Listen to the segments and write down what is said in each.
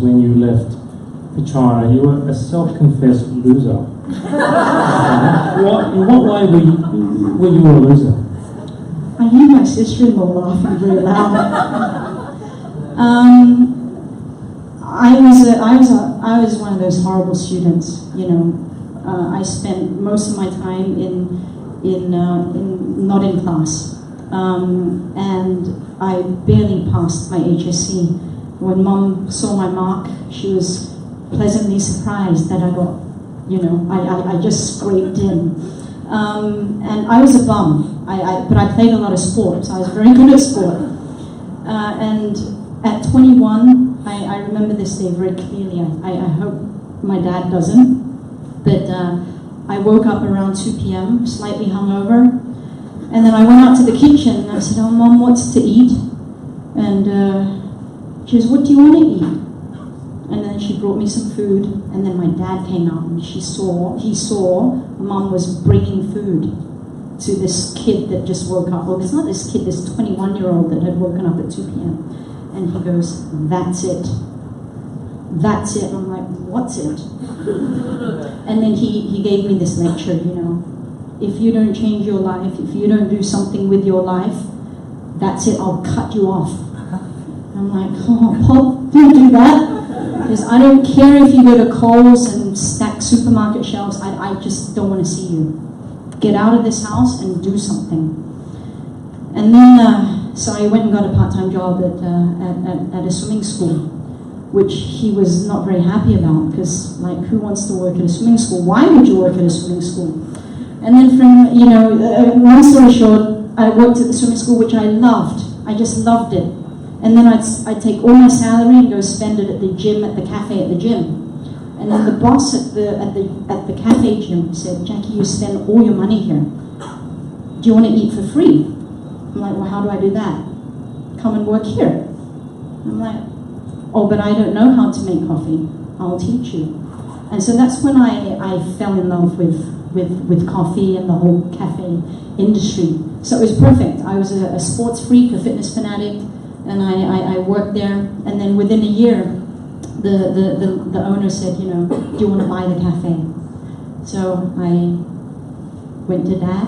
when you left for China, you were a self-confessed loser. In what way were you a loser? I hear my sister-in-law laughing very loud. I was one of those horrible students. I spent most of my time not in class, and I barely passed my HSC. When Mom saw my mark, she was pleasantly surprised that I got, I just scraped in. And I was a bum, but I played a lot of sports. I was very good at sport. And at 21, I remember this day very clearly. I hope my dad doesn't. But I woke up around 2 p.m., slightly hungover. And then I went out to the kitchen and I said, "Oh, Mom, what's to eat?" And she goes, "What do you want to eat?" And then she brought me some food, and then my dad came out and he saw Mom was bringing food to this kid that just woke up. Well, it's not this kid, this 21-year-old that had woken up at 2 p.m. And he goes, "That's it. That's it." I'm like, "What's it?" And then he gave me this lecture, if you don't change your life, if you don't do something with your life, that's it, I'll cut you off. I'm like, "Oh, Pop, don't do that. Because I don't care if you go to Kohl's and stack supermarket shelves, I just don't want to see you. Get out of this house and do something." And then, so I went and got a part-time job at a swimming school, which he was not very happy about, because, who wants to work at a swimming school? Why would you work at a swimming school? And then from, long story short, I worked at the swimming school, which I loved. I just loved it. And then I'd take all my salary and go spend it at the gym, at the cafe at the gym. And then the boss at the cafe gym said, "Jackie, you spend all your money here. Do you want to eat for free?" I'm like, "Well, how do I do that?" "Come and work here." I'm like, "Oh, but I don't know how to make coffee. I'll teach you." And so that's when I fell in love with coffee and the whole cafe industry. So it was perfect. I was a sports freak, a fitness fanatic, and I worked there. And then within a year, the owner said, "Do you want to buy the cafe?" So I went to Dad.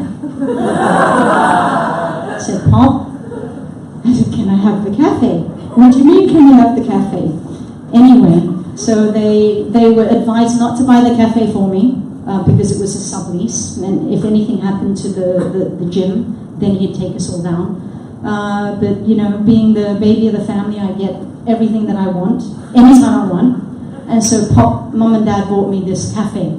I said, "Pop," I said, "can I have the cafe?" "What do you mean, can you have the cafe?" Anyway, so they were advised not to buy the cafe for me because it was a sublease, and if anything happened to the gym, then he'd take us all down. But being the baby of the family, I get everything that I want, anytime I want. And so Mom and Dad bought me this cafe.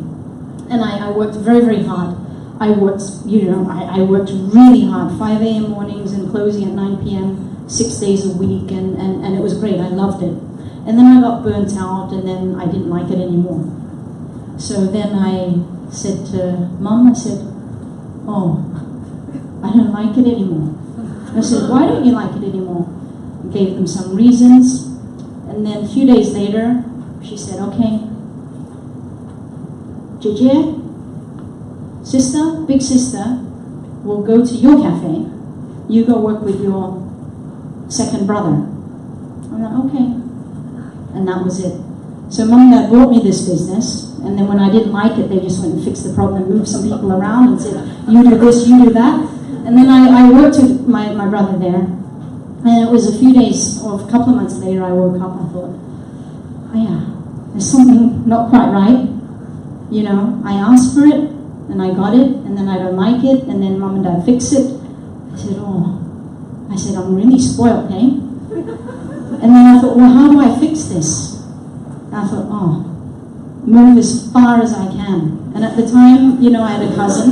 And I worked very, very hard. I worked really hard, 5 a.m. mornings and closing at 9 p.m., 6 days a week, and it was great. I loved it. And then I got burnt out, and then I didn't like it anymore. So then I said to Mom, I said, "Oh, I don't like it anymore." I said, "Why don't you like it anymore?" I gave them some reasons. And then a few days later, she said, "Okay, Jie, sister, big sister, will go to your cafe. You go work with your second brother." I'm like, "Okay." And that was it. So Mom and Dad bought me this business, and then when I didn't like it, they just went and fixed the problem, moved some people around and said, "You do this, you do that." And then I worked with my brother there, and it was a few days or a couple of months later I woke up and I thought, "Oh yeah, there's something not quite right. I asked for it, and I got it, and then I don't like it, and then Mom and Dad fix it." I said, "I'm really spoiled, hey?" And then I thought, "Well, how do I fix this?" And I thought, move as far as I can. And at the time, I had a cousin.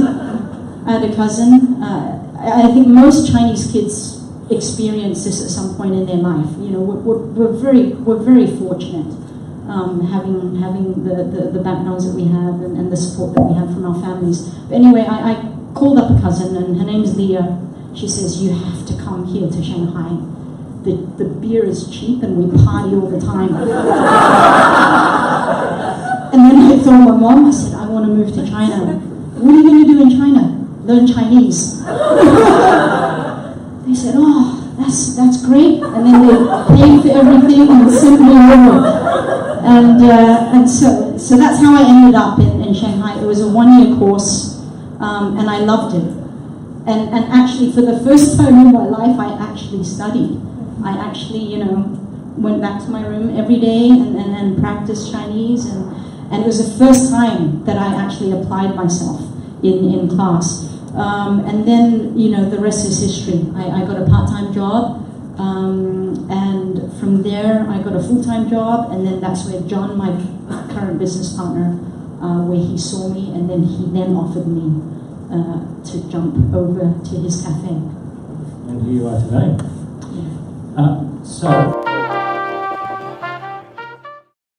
I think most Chinese kids experience this at some point in their life. We're very fortunate having the backgrounds that we have and the support that we have from our families. But anyway, I called up a cousin, and her name's Leah. She says, "You have to come here to Shanghai. The beer is cheap and we party all the time." And then I told my mom, I said, "I want to move to China." "What are you going to do in China?" "Learn Chinese." They said, "Oh, that's great." And then they paid for everything and sent me over. And so that's how I ended up in Shanghai. It was a 1-year course, and I loved it. And actually, for the first time in my life, I actually studied. I actually, went back to my room every day and practiced Chinese. And it was the first time that I actually applied myself in class. And then, the rest is history. I got a part-time job. And from there, I got a full-time job. And then that's where John, my current business partner, where he saw me. And then he then offered me to jump over to his cafe. And here you are today. Yeah. So